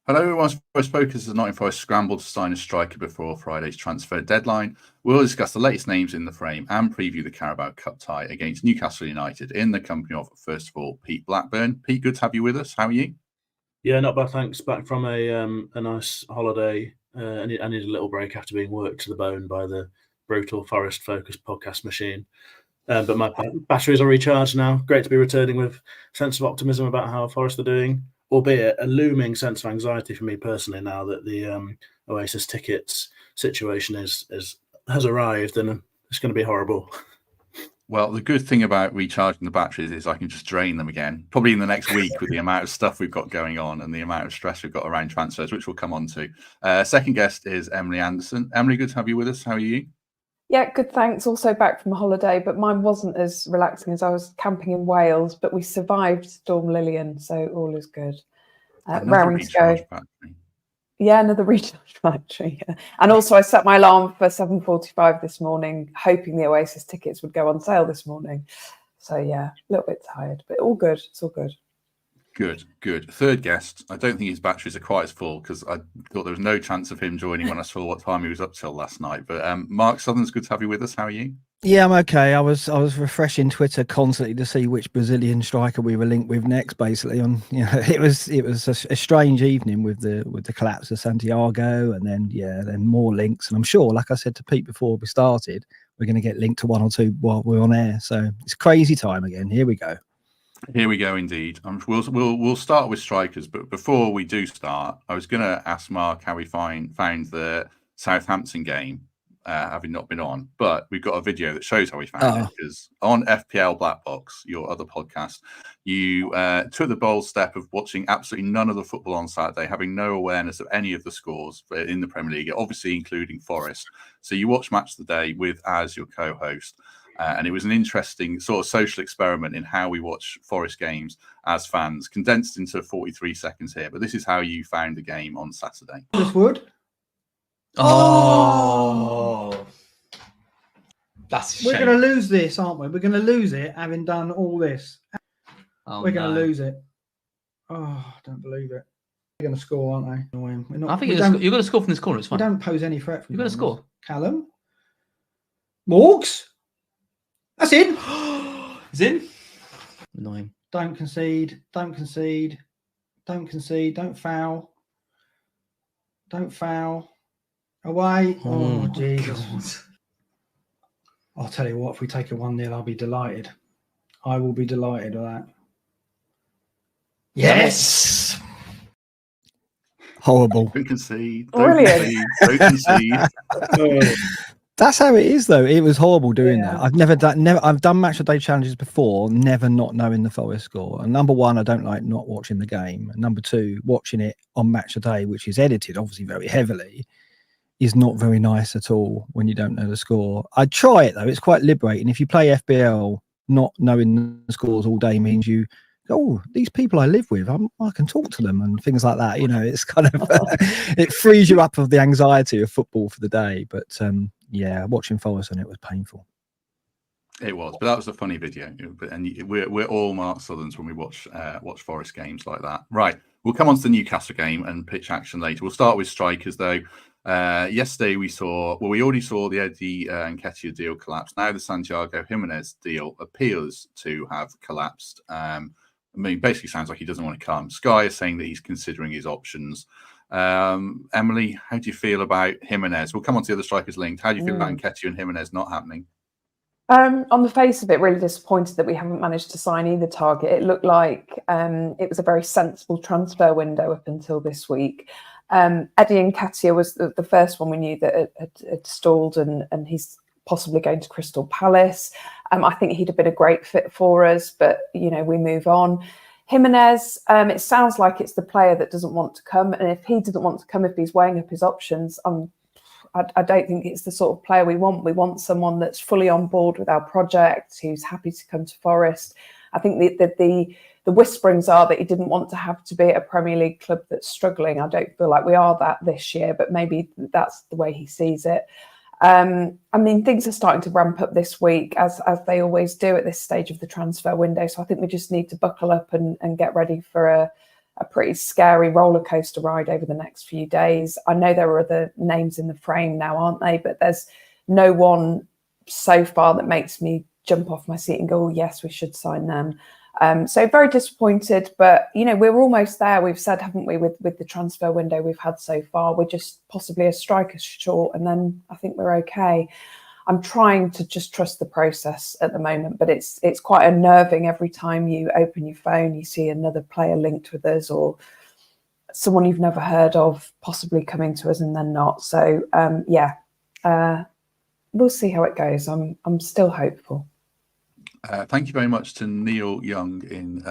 Hello, everyone's Forest focus as Nottingham Forest scrambled to sign a striker before Friday's transfer deadline. We'll discuss the latest names in the frame and preview the Carabao Cup tie against Newcastle United in the company of, first of all, Pete Blackburn. Pete, good to have you with us. How are you? Yeah, not bad, thanks. Back from a nice holiday. I need a little break after being worked to the bone by the brutal Forest-focused podcast machine. But my batteries are recharged now. Great to be returning with a sense of optimism about how Forest are doing, albeit a looming sense of anxiety for me personally now that the Oasis tickets situation has arrived, and it's going to be horrible. Well, the good thing about recharging the batteries is I can just drain them again, probably in the next week with the amount of stuff we've got going on and the amount of stress we've got around transfers, which we'll come on to. Second guest is Emily Anderson. Emily, good to have you with us. How are you? Yeah, good, thanks. Also back from a holiday, but mine wasn't as relaxing as I was camping in Wales, but we survived Storm Lillian, so all is good. Raring to go. Battery. Yeah, another recharge battery. Yeah. And also I set my alarm for 7:45 this morning, hoping the Oasis tickets would go on sale this morning. So yeah, a little bit tired, but all good. It's all good. Good. Third guest. I don't think his batteries are quite as full because I thought there was no chance of him joining when I saw what time he was up till last night. But Mark Southern's good to have you with us. How are you? Yeah, I'm okay. I was refreshing Twitter constantly to see which Brazilian striker we were linked with next. Basically, it was a strange evening with the collapse of Santiago, and then more links. And I'm sure, like I said to Pete before we started, we're going to get linked to one or two while we're on air. So it's crazy time again. Here we go. Here we go, indeed. We'll start with strikers, but before we do start, I was going to ask Mark how we found the Southampton game, having not been on. But we've got a video that shows how we found it, because on FPL Black Box, your other podcast, you took the bold step of watching absolutely none of the football on Saturday, having no awareness of any of the scores in the Premier League, obviously including Forest. So you watched Match of the Day with as your co-host. And it was an interesting sort of social experiment in how we watch Forest games as fans, condensed into 43 seconds here. But this is how you found the game on Saturday. Wood. Oh, that's a shame. We're going to lose this, aren't we? We're going to lose it, having done all this. We're going to lose it. Oh, I don't believe it. They're going to score, aren't they? We're not, I think you're going to score from this corner. It's fine. We don't pose any threat. You're going to score. Callum. Morgs. That's in. It's in. Annoying. Don't concede. Don't concede. Don't concede. Don't foul. Don't foul. Away. Oh, Jesus. I'll tell you what, if we take a 1-0, I'll be delighted. I will be delighted with that. Yes. Horrible. Don't concede. Brilliant. Don't concede. That's how it is, though. It was horrible doing that. I've done match of day challenges before, never not knowing the Forest score. And number one, I don't like not watching the game. And number two, watching it on match of day, which is edited obviously very heavily, is not very nice at all when you don't know the score. I try it though; it's quite liberating. If you play FBL, not knowing the scores all day means you, these people I live with, I can talk to them and things like that. It's kind of it frees you up of the anxiety of football for the day. But yeah, watching Forest on it was painful. It was, but that was a funny video. And we're all Mark Southerns when we watch Forest games like that. Right, we'll come on to the Newcastle game and pitch action later. We'll start with strikers though. Yesterday we already saw the Eddie Nketiah deal collapse. Now the Santiago Gimenez deal appears to have collapsed. Basically sounds like he doesn't want to come. Sky is saying that he's considering his options. Emily, how do you feel about Gimenez? We'll come on to the other strikers linked. How do you feel about Nketiah and Gimenez not happening? On the face of it, really disappointed that we haven't managed to sign either target. It looked like it was a very sensible transfer window up until this week. Eddie Nketiah was the first one we knew that had stalled, and he's possibly going to Crystal Palace. I think he'd have been a great fit for us, but we move on. Gimenez, it sounds like it's the player that doesn't want to come, and if he doesn't want to come, if he's weighing up his options, I don't think it's the sort of player we want. We want someone that's fully on board with our project, who's happy to come to Forest. I think the whisperings are that he didn't want to have to be at a Premier League club that's struggling. I don't feel like we are that this year, but maybe that's the way he sees it. Things are starting to ramp up this week, as they always do at this stage of the transfer window. So I think we just need to buckle up and get ready for a pretty scary roller coaster ride over the next few days. I know there are other names in the frame now, aren't they? But there's no one so far that makes me jump off my seat and go, oh, yes, we should sign them. So very disappointed, but we're almost there. We've said, haven't we, with the transfer window we've had so far, we're just possibly a striker short, and then I think we're okay. I'm trying to just trust the process at the moment, but it's quite unnerving every time you open your phone, you see another player linked with us or someone you've never heard of possibly coming to us and then not. So we'll see how it goes. I'm still hopeful. Thank you very much to Neil Young in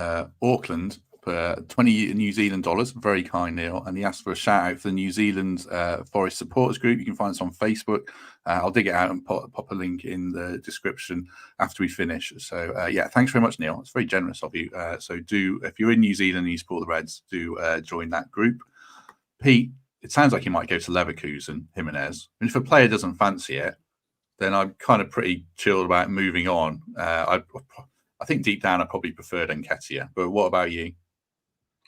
Auckland for 20 New Zealand dollars. Very kind, Neil. And he asked for a shout out for the New Zealand Forest supporters group. You can find us on Facebook. I'll dig it out and pop a link in the description after we finish. So thanks very much, Neil. It's very generous of you. So if you're in New Zealand and you support the Reds, do join that group. Pete, it sounds like you might go to Leverkusen, Gimenez. And if a player doesn't fancy it, then I'm kind of pretty chilled about moving on. I think deep down I probably preferred Nketiah, but what about you?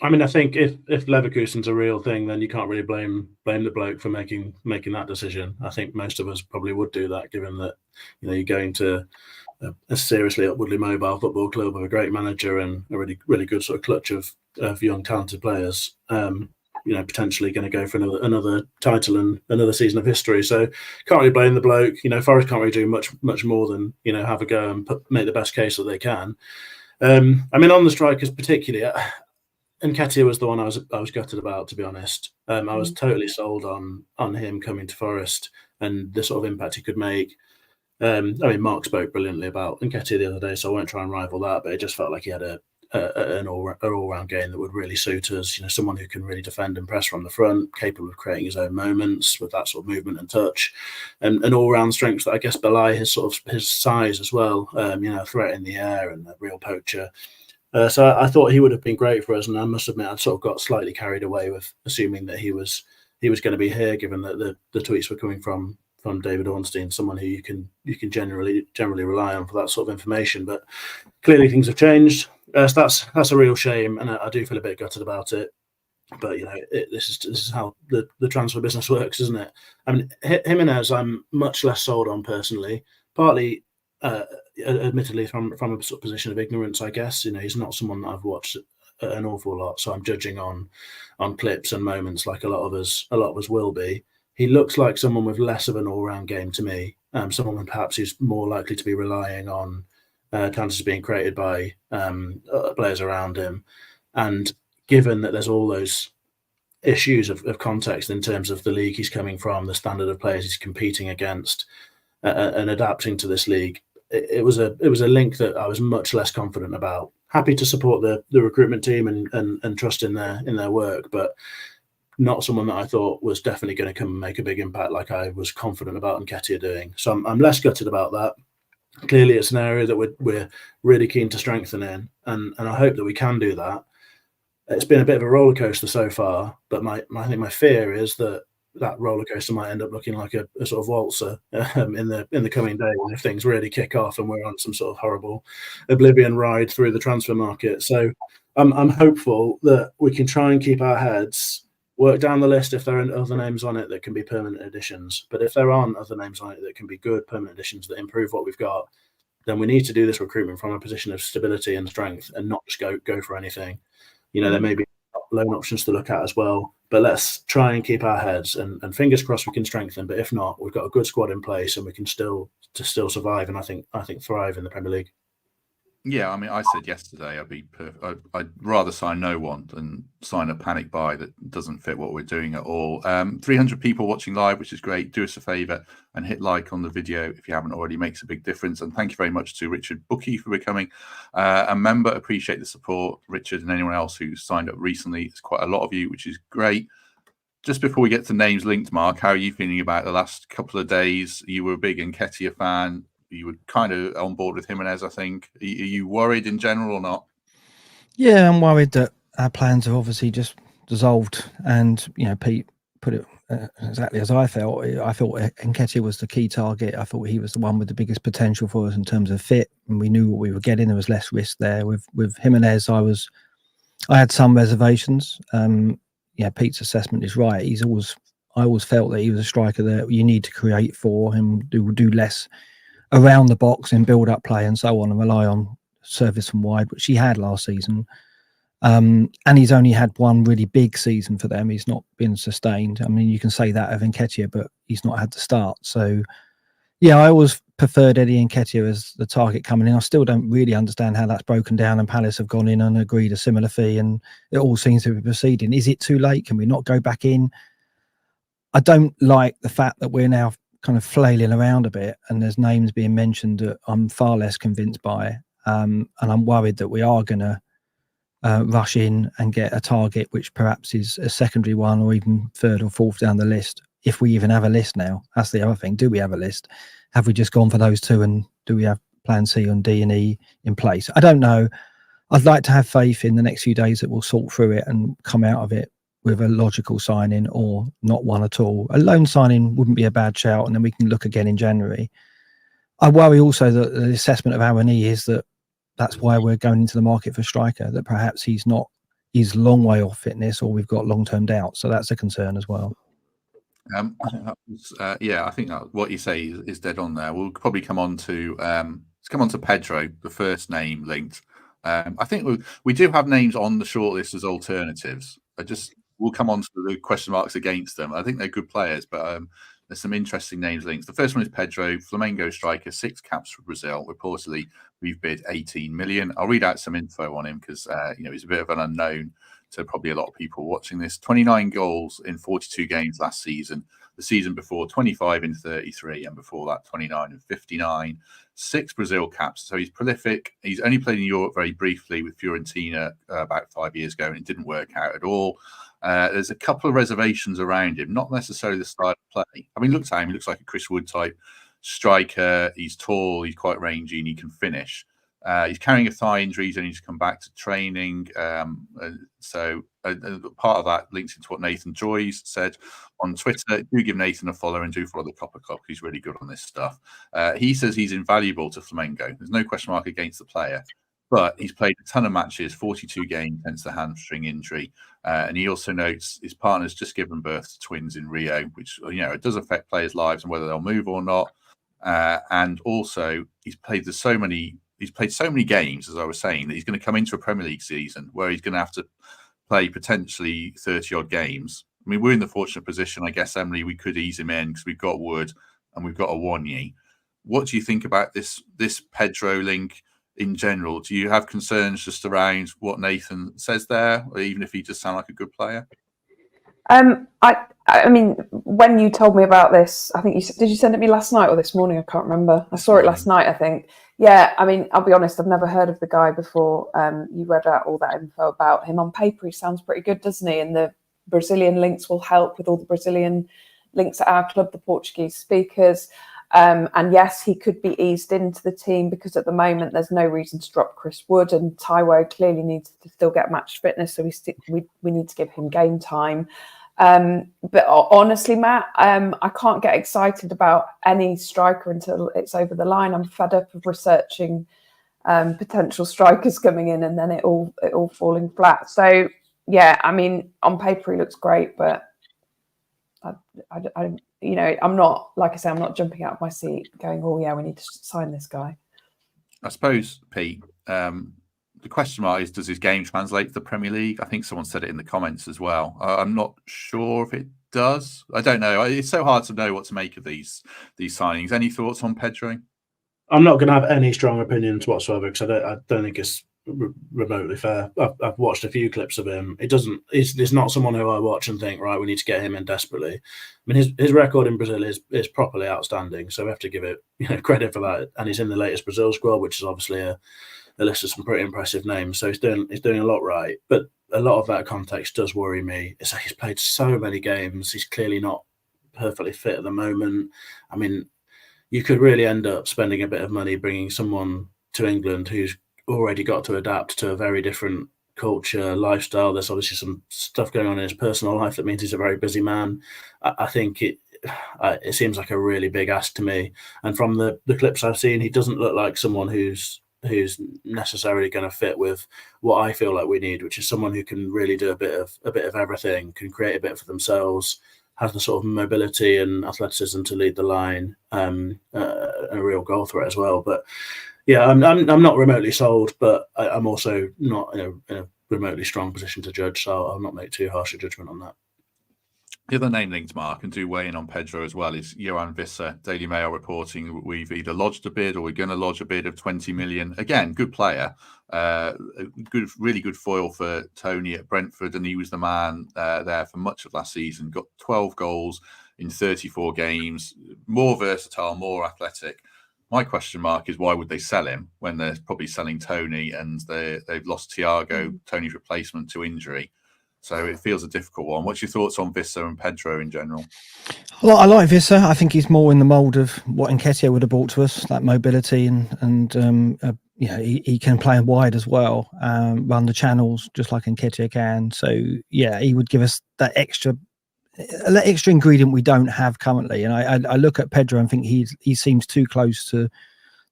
I mean, I think if Leverkusen's a real thing, then you can't really blame the bloke for making that decision. I think most of us probably would do that, given that you're going to a seriously upwardly mobile football club with a great manager and a really really good sort of clutch of young talented players. Potentially going to go for another title and another season of history. So can't really blame the bloke. Forest can't really do much more than have a go and make the best case that they can. I mean, on the strikers particularly, Nketiah was the one I was gutted about, to be honest. I was totally sold on him coming to Forest and the sort of impact he could make. I mean, Mark spoke brilliantly about Nketiah the other day, so I won't try and rival that, but it just felt like he had an all-round game that would really suit us. Someone who can really defend and press from the front, capable of creating his own moments with that sort of movement and touch, and all-round strengths that I guess belie his size as well. Threat in the air and a real poacher. So I thought he would have been great for us, and I must admit I'd sort of got slightly carried away with assuming that he was going to be here, given that the tweets were coming from David Ornstein, someone who you can generally rely on for that sort of information. But clearly things have changed. So that's a real shame, and I do feel a bit gutted about it. But this is how the transfer business works, isn't it? I mean, Gimenez, I'm much less sold on personally. Partly, admittedly, from a sort of position of ignorance, I guess. He's not someone that I've watched an awful lot, so I'm judging on clips and moments like a lot of us will be. He looks like someone with less of an all-round game to me. Someone perhaps who's more likely to be relying on chances being created by players around him. And given that there's all those issues of context in terms of the league he's coming from, the standard of players he's competing against, and adapting to this league, it was a link that I was much less confident about. Happy to support the recruitment team and trust in their work, but not someone that I thought was definitely going to come and make a big impact like I was confident about Nketiah doing. So I'm less gutted about that. Clearly, it's an area that we're really keen to strengthen in, and I hope that we can do that. It's been a bit of a roller coaster so far, but I think my fear is that roller coaster might end up looking like a sort of waltzer in the coming days if things really kick off and we're on some sort of horrible oblivion ride through the transfer market. So I'm hopeful that we can try and keep our heads, work down the list if there are other names on it that can be permanent additions. But if there aren't other names on it that can be good permanent additions that improve what we've got, then we need to do this recruitment from a position of stability and strength and not just go for anything. There may be loan options to look at as well, but let's try and keep our heads and fingers crossed we can strengthen. But if not, we've got a good squad in place and we can still survive and I think thrive in the Premier League. Yeah, I mean, I said yesterday I'd rather sign no one than sign a panic buy that doesn't fit what we're doing at all. 300 people watching live, which is great. Do us a favour and hit like on the video if you haven't already. Makes a big difference. And thank you very much to Richard Bookie for becoming a member. Appreciate the support, Richard, and anyone else who signed up recently. It's quite a lot of you, which is great. Just before we get to names linked, Mark, how are you feeling about the last couple of days? You were a big Nketiah fan. You were kind of on board with Gimenez, I think. Are you worried in general or not? Yeah, I'm worried that our plans have obviously just dissolved. And, Pete put it exactly as I felt. I thought Nketiah was the key target. I thought he was the one with the biggest potential for us in terms of fit. And we knew what we were getting. There was less risk there. With Gimenez, I was I had some reservations. Yeah, Pete's assessment is right. I always felt that he was a striker that you need to create for and do less around the box and build up play and so on, and rely on service from wide, which he had last season. And he's only had one really big season for them. He's not been sustained. I mean, you can say that of Nketiah, but he's not had the start. So, yeah, I always preferred Eddie Nketiah as the target coming in. I still don't really understand how that's broken down, and Palace have gone in and agreed a similar fee, and it all seems to be proceeding. Is it too late? Can we not go back in? I don't like the fact that we're now kind of flailing around a bit and there's names being mentioned that I'm far less convinced by. And I'm worried that we are going to rush in and get a target which perhaps is a secondary one or even third or fourth down the list, if we even have a list now. That's the other thing. Do we have a list? Have we just gone for those two, and do we have plan C and D and E in place? I don't know. I'd like to have faith in the next few days that we'll sort through it and come out of it with a logical signing, or not one at all. A loan signing wouldn't be a bad shout, and then we can look again in January. I worry also that the assessment of Aroni is that that's why we're going into the market for a striker, that perhaps he's a long way off fitness, or we've got long-term doubts. So that's a concern as well. I think that what you say is dead on there. We'll probably come on to Pedro, the first name linked. I think we do have names on the shortlist as alternatives. We'll come on to the question marks against them. I think they're good players, but there's some interesting names linked. The first one is Pedro, Flamengo striker, 6 caps for Brazil. Reportedly, we've bid 18 million. I'll read out some info on him because he's a bit of an unknown to probably a lot of people watching this. 29 goals in 42 games last season. The season before, 25 in 33, and before that, 29 in 59. 6 Brazil caps, so he's prolific. He's only played in Europe very briefly with Fiorentina about 5 years ago, and it didn't work out at all. There's a couple of reservations around him, not necessarily the style of play. I mean, looked at him, he looks like a Chris Wood type striker. He's tall, he's quite rangy, and he can finish. He's carrying a thigh injury. He's only just come back to training. So part of that links into what Nathan Joyce said on Twitter. Do give Nathan a follow and do follow the Copper Clock. He's really good on this stuff. He says he's invaluable to Flamengo. There's no question mark against the player. But he's played a ton of matches, 42 games, hence the hamstring injury. And he also notes his partner's just given birth to twins in Rio, which, it does affect players' lives and whether they'll move or not. And also, he's played so many games, as I was saying, that he's going to come into a Premier League season where he's going to have to play potentially 30-odd games. I mean, we're in the fortunate position, I guess, Emily, we could ease him in because we've got Wood and we've got Yoane. What do you think about this Pedro link in general? Do you have concerns just around what Nathan says there, or even if he just sounds like a good player? I mean, when you told me about this, I think did you send it me last night or this morning? I can't remember. I saw it last night, I think. Yeah, I mean, I'll be honest, I've never heard of the guy before. You read out all that info about him. On paper, he sounds pretty good, doesn't he? And the Brazilian links will help with all the Brazilian links at our club, the Portuguese speakers. And yes, he could be eased into the team because at the moment there's no reason to drop Chris Wood, and Taiwo clearly needs to still get match fitness, so we need to give him game time. But honestly, Matt, I can't get excited about any striker until it's over the line. I'm fed up of researching potential strikers coming in and then it all falling flat. So yeah, I mean, on paper he looks great, but I'm not, like I say, I'm not jumping out of my seat going, oh yeah, we need to sign this guy. I suppose, Pete, the question mark is, does his game translate to the Premier League? I think someone said it in the comments as well. I'm not sure if it does. I don't know. It's so hard to know what to make of these signings. Any thoughts on Pedro? I'm not going to have any strong opinions whatsoever because I don't think it's remotely fair. I've watched a few clips of him. It's not someone who I watch and think, right, we need to get him in desperately. I mean, his record in Brazil is properly outstanding, so we have to give it credit for that. And he's in the latest Brazil squad, which is obviously a list of some pretty impressive names. So he's doing a lot right, but a lot of that context does worry me. It's like he's played so many games. He's clearly not perfectly fit at the moment. I mean, you could really end up spending a bit of money bringing someone to England who's already got to adapt to a very different culture, lifestyle. There's obviously some stuff going on in his personal life that means he's a very busy man. I think it seems like a really big ask to me. And from the clips I've seen, he doesn't look like someone who's who's necessarily going to fit with what I feel like we need, which is someone who can really do a bit of everything, can create a bit for themselves, has the sort of mobility and athleticism to lead the line, a real goal threat as well. But yeah, I'm not remotely sold, but I'm also not in a remotely strong position to judge, so I'll not make too harsh a judgment on that. The other name linked, Mark, and do weigh in on Pedro as well, is Yoane Wissa. Daily Mail reporting we've either lodged a bid or we're going to lodge a bid of 20 million. Again, good player, really good foil for Tony at Brentford, and he was the man there for much of last season. Got 12 goals in 34 games, more versatile, more athletic. My question mark is, why would they sell him when they're probably selling Tony, and they've lost Thiago, Tony's replacement, to injury? So it feels a difficult one. What's your thoughts on Vissa and Pedro in general? Well, I like Vissa. I think he's more in the mould of what Nketiah would have brought to us, that mobility and he can play wide as well, run the channels just like Nketiah can. So yeah, he would give us that extra ingredient we don't have currently. And I look at Pedro and think he seems too close to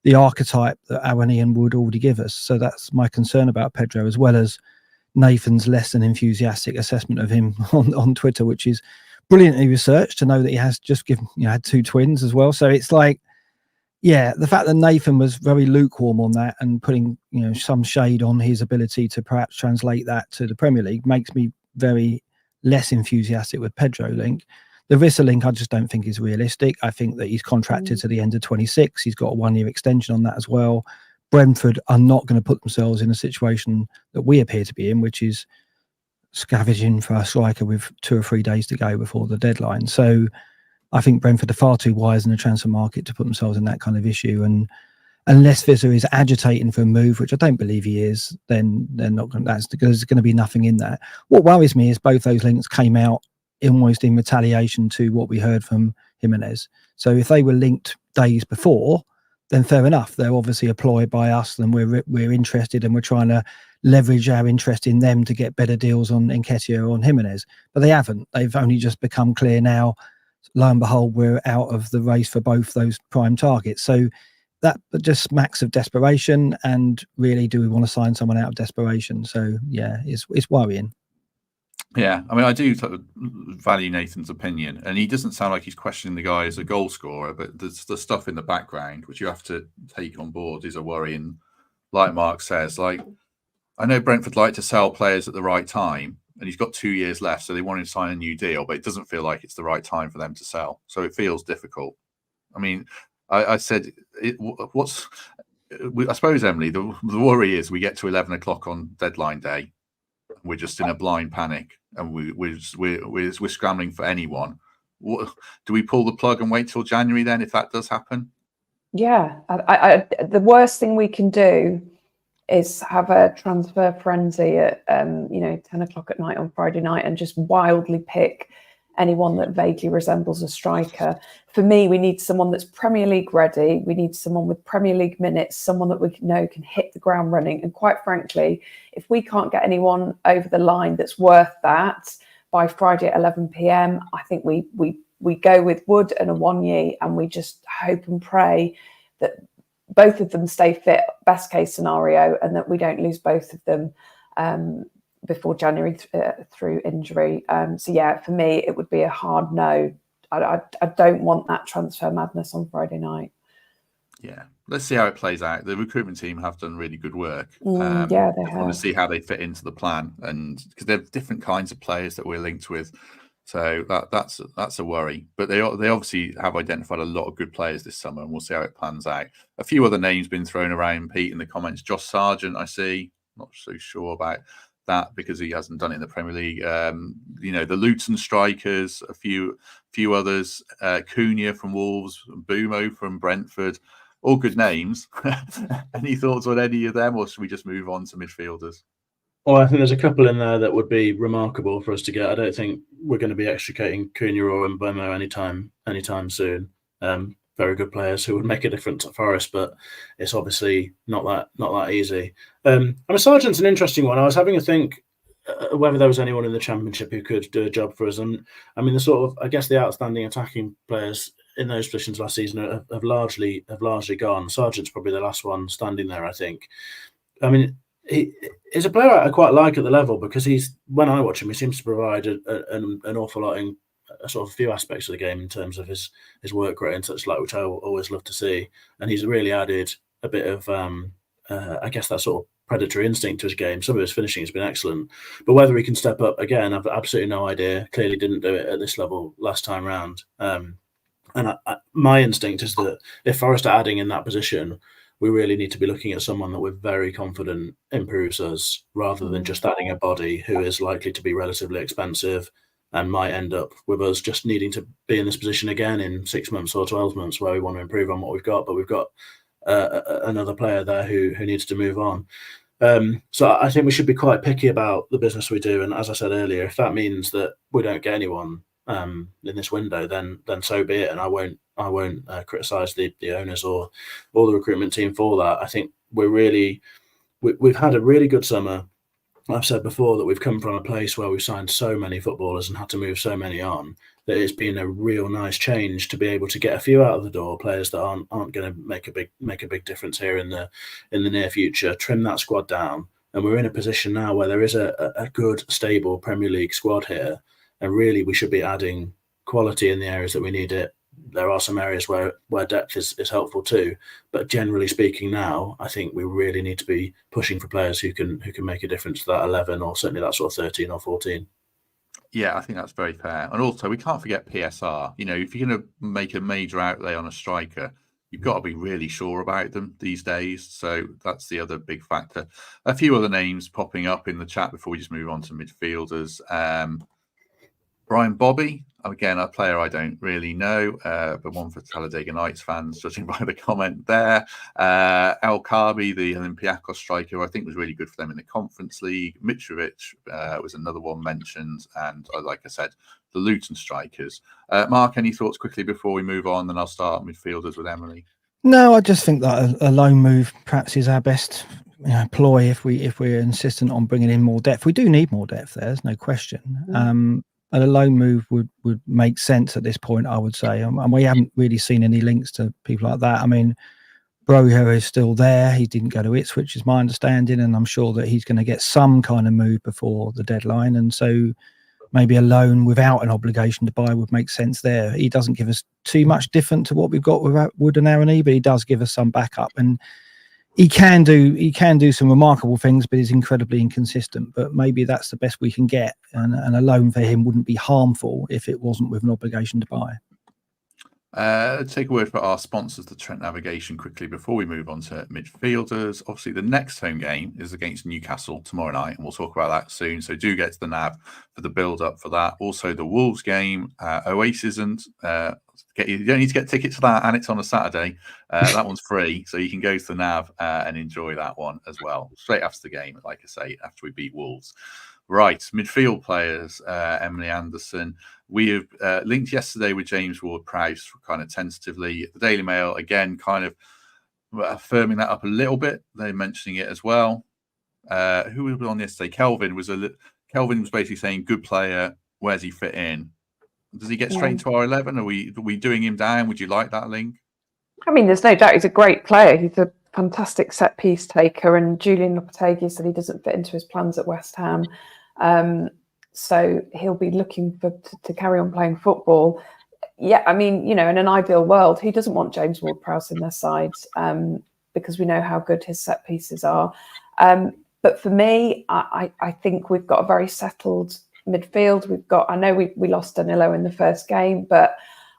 the archetype that Awanian would already give us. So that's my concern about Pedro, as well as Nathan's less than enthusiastic assessment of him on Twitter, which is brilliantly researched to know that he has just had 2 twins as well. So it's like, yeah, the fact that Nathan was very lukewarm on that and putting some shade on his ability to perhaps translate that to the Premier League makes me very less enthusiastic with Pedro link. The Vissa link I just don't think is realistic. I think that he's contracted to the end of 26. He's got a 1-year extension on that as well. Brentford are not going to put themselves in a situation that we appear to be in, which is scavenging for a striker with 2 or 3 days to go before the deadline. So I think Brentford are far too wise in the transfer market to put themselves in that kind of issue. And unless Vissa is agitating for a move, which I don't believe he is, then they're not going. There's going to be nothing in that. What worries me is both those links came out almost in retaliation to what we heard from Gimenez. So if they were linked days before, then fair enough. They're obviously employed by us, and we're interested, and we're trying to leverage our interest in them to get better deals on Nketiah or on Gimenez. But they haven't. They've only just become clear now. Lo and behold, we're out of the race for both those prime targets. So that just smacks of desperation. And really, do we want to sign someone out of desperation? So yeah, it's worrying. Yeah, I mean, I do value Nathan's opinion, and he doesn't sound like he's questioning the guy as a goal scorer, but the stuff in the background, which you have to take on board, is a worry. And like Mark says, I know Brentford like to sell players at the right time, and he's got 2 years left, so they want to sign a new deal, but it doesn't feel like it's the right time for them to sell. So it feels difficult. I mean, I said, I suppose, Emily, the worry is we get to 11 o'clock on deadline day, we're just in a blind panic, and we're scrambling for anyone. Do we pull the plug and wait till January then, if that does happen? Yeah, the worst thing we can do is have a transfer frenzy at 10 o'clock at night on Friday night and just wildly pick anyone that vaguely resembles a striker. For me, we need someone that's Premier League ready. We need someone with Premier League minutes, someone that we know can hit the ground running. And quite frankly, if we can't get anyone over the line that's worth that by Friday at 11 p.m, I think we go with Wood and a 1-year, and we just hope and pray that both of them stay fit, best case scenario, and that we don't lose both of them before January through injury. So yeah, for me, it would be a hard no. I don't want that transfer madness on Friday night. Yeah, let's see how it plays out. The recruitment team have done really good work. Yeah, they have. I want to see how they fit into the plan, and because they're different kinds of players that we're linked with. So that's a worry. But they obviously have identified a lot of good players this summer, and we'll see how it plans out. A few other names been thrown around, Pete, in the comments. Josh Sargent, I see. Not so sure about that because he hasn't done it in the Premier League. The Luton strikers, a few others. Cunha from Wolves, Bumo from Brentford. All good names. Any thoughts on any of them, or should we just move on to midfielders? Well, I think there's a couple in there that would be remarkable for us to get. I don't think we're going to be extricating Cunha or Mbomo anytime soon. Very good players who would make a difference at Forest, but it's obviously not that easy. Sargent's an interesting one. I was having a think whether there was anyone in the Championship who could do a job for us. And I mean, the outstanding attacking players in those positions last season have largely gone. Sargent's probably the last one standing there, I think. I mean, he's a player I quite like at the level because when I watch him, he seems to provide an awful lot in a sort of few aspects of the game in terms of his work rate and such like, which I always love to see. And he's really added a bit of, I guess, that sort of predatory instinct to his game. Some of his finishing has been excellent, but whether he can step up again, I've absolutely no idea. Clearly didn't do it at this level last time round. And my instinct is that if Forest are adding in that position, we really need to be looking at someone that we're very confident improves us, rather than just adding a body who is likely to be relatively expensive and might end up with us just needing to be in this position again in 6 months or 12 months where we want to improve on what we've got, but we've got another player there who needs to move on. So I think we should be quite picky about the business we do. And as I said earlier, if that means that we don't get anyone in this window, then so be it. And I won't criticise the owners or the recruitment team for that. I think we've had a really good summer. I've said before that we've come from a place where we've signed so many footballers and had to move so many on, that it's been a real nice change to be able to get a few out of the door, players that aren't going to make a big difference here in the near future, trim that squad down. And we're in a position now where there is a good, stable Premier League squad here. And really, we should be adding quality in the areas that we need it. There are some areas where depth is helpful too. But generally speaking now, I think we really need to be pushing for players who can make a difference to that 11 or certainly that sort of 13 or 14. Yeah, I think that's very fair. And also, we can't forget PSR. You know, if you're going to make a major outlay on a striker, you've got to be really sure about them these days. So that's the other big factor. A few other names popping up in the chat before we just move on to midfielders. Brian Bobby, again, a player I don't really know, but one for Talladega Nights fans, judging by the comment there. El Kaabi, the Olympiacos striker, I think was really good for them in the Conference League. Mitrovic was another one mentioned. And like I said, the Luton strikers. Mark, any thoughts quickly before we move on? Then I'll start midfielders with Emily. No, I just think that a loan move perhaps is our best ploy if we're insistent on bringing in more depth. We do need more depth there, there's no question. And a loan move would make sense at this point, I would say. And we haven't really seen any links to people like that. I mean, Brojo is still there. He didn't go to Ipswich, is my understanding. And I'm sure that he's going to get some kind of move before the deadline. And so maybe a loan without an obligation to buy would make sense there. He doesn't give us too much different to what we've got with Wood and Arony, but he does give us some backup. And he can do some remarkable things, but he's incredibly inconsistent. But maybe that's the best we can get, and a loan for him wouldn't be harmful if it wasn't with an obligation to buy. Take a word for our sponsors, the Trent Navigation, quickly before we move on to midfielders. Obviously, the next home game is against Newcastle tomorrow night, and we'll talk about that soon. So do get to the Nav for the build-up for that. Also, the Wolves game, Oasis, and you don't need to get tickets for that, and it's on a Saturday. That one's free, so you can go to the Nav and enjoy that one as well. Straight after the game, like I say, after we beat Wolves. Right, midfield players, Emily Anderson. We have linked yesterday with James Ward-Prowse kind of tentatively. The Daily Mail, again, kind of firming that up a little bit. They're mentioning it as well. Who was on yesterday? Kelvin was basically saying, good player, where's he fit in? Does he get straight into our 11? Are we doing him down? Would you like that link? I mean, there's no doubt he's a great player. He's a fantastic set piece taker, and Julian Lopetegui said he doesn't fit into his plans at West Ham. So he'll be looking to carry on playing football. Yeah, I mean, in an ideal world, who doesn't want James Ward-Prowse in their side? Because we know how good his set pieces are. But for me, I think we've got a very settled midfield. I know we lost Danilo in the first game, but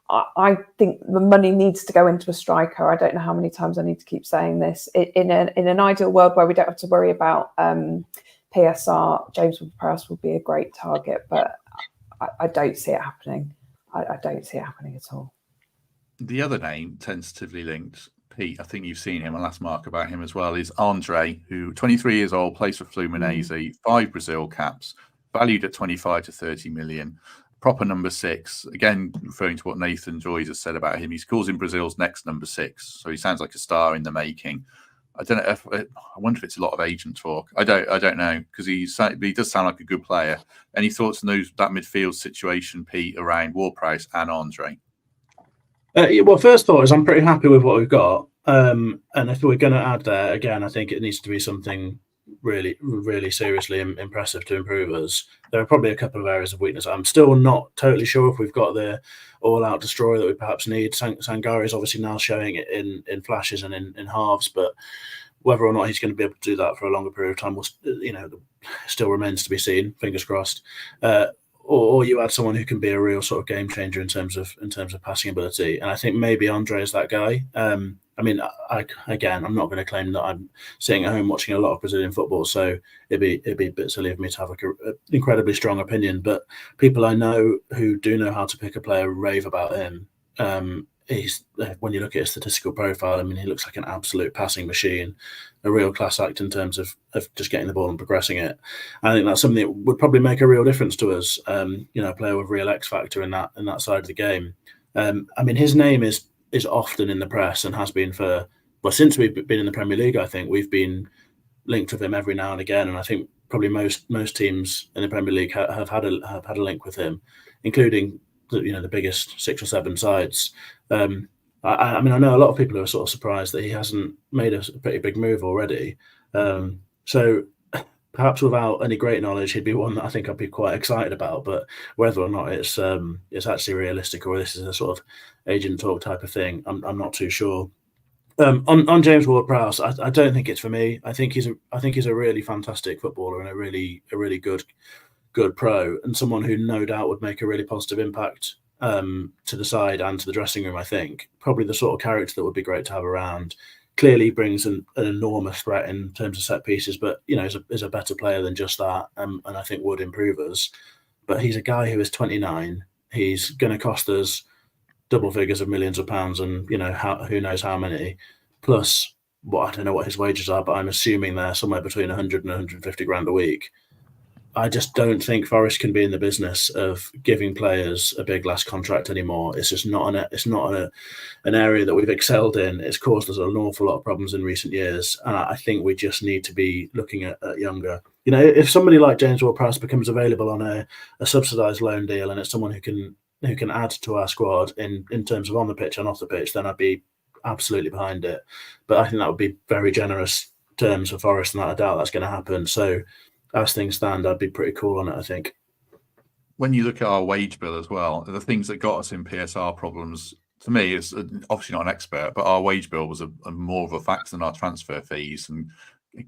I think the money needs to go into a striker. I don't know how many times I need to keep saying this. In an ideal world where we don't have to worry about PSR, James Ward-Prowse will be a great target, but I don't see it happening. I don't see it happening at all. The other name, tentatively linked, Pete, I think you've seen him, and last mark about him as well, is Andre, who 23 years old, plays for Fluminense, 5 Brazil caps, valued at 25 to 30 million. Proper number 6. Again, referring to what Nathan Joyce has said about him, he calls him Brazil's next number 6. So he sounds like a star in the making. I don't know. I wonder if it's a lot of agent talk. I don't know, because he does sound like a good player. Any thoughts on that midfield situation, Pete, around Ward-Prowse and Andre? Well, first thought is I'm pretty happy with what we've got. And if we're going to add there, again, I think it needs to be something really, really seriously impressive to improve us. There are probably a couple of areas of weakness. I'm still not totally sure if we've got the all-out destroyer that we perhaps need. Sangare is obviously now showing it in flashes and in halves, but whether or not he's going to be able to do that for a longer period of time, still remains to be seen. Fingers crossed. Or you add someone who can be a real sort of game changer in terms of passing ability, and I think maybe Andre is that guy. I'm not going to claim that I'm sitting at home watching a lot of Brazilian football, so it'd be a bit silly of me to have an incredibly strong opinion. But people I know who do know how to pick a player rave about him. He's, when you look at his statistical profile, I mean, he looks like an absolute passing machine, a real class act in terms of just getting the ball and progressing it. I think that's something that would probably make a real difference to us. A player with real X factor in that side of the game. His name is often in the press and has been since we've been in the Premier League. I think we've been linked with him every now and again, and I think probably most teams in the Premier League have had a link with him, including the biggest 6 or 7 sides. I know a lot of people are sort of surprised that he hasn't made a pretty big move already. So perhaps without any great knowledge, he'd be one that I think I'd be quite excited about. But whether or not it's actually realistic or this is a sort of agent talk type of thing, I'm not too sure. On James Ward-Prowse, I don't think it's for me. I think he's a really fantastic footballer and a really good pro, and someone who no doubt would make a really positive impact to the side and to the dressing room. I think probably the sort of character that would be great to have around. Clearly brings an enormous threat in terms of set pieces, but is a better player than just that, and I think would improve us. But he's a guy who is 29. He's going to cost us double figures of millions of pounds, and who knows how many. Plus, I don't know what his wages are, but I'm assuming they're somewhere between 100 and 150 grand a week. I just don't think Forest can be in the business of giving players a big last contract anymore. It's just not an area that we've excelled in. It's caused us an awful lot of problems in recent years, and I think we just need to be looking at younger. If somebody like James Ward-Prowse becomes available on a subsidised loan deal, and it's someone who can add to our squad in terms of on the pitch and off the pitch, then I'd be absolutely behind it. But I think that would be very generous terms for Forest, and I doubt that's going to happen. So, as things stand, I'd be pretty cool on it, I think. When you look at our wage bill as well, the things that got us in PSR problems, to me, is obviously not an expert, but our wage bill was a more of a factor than our transfer fees, and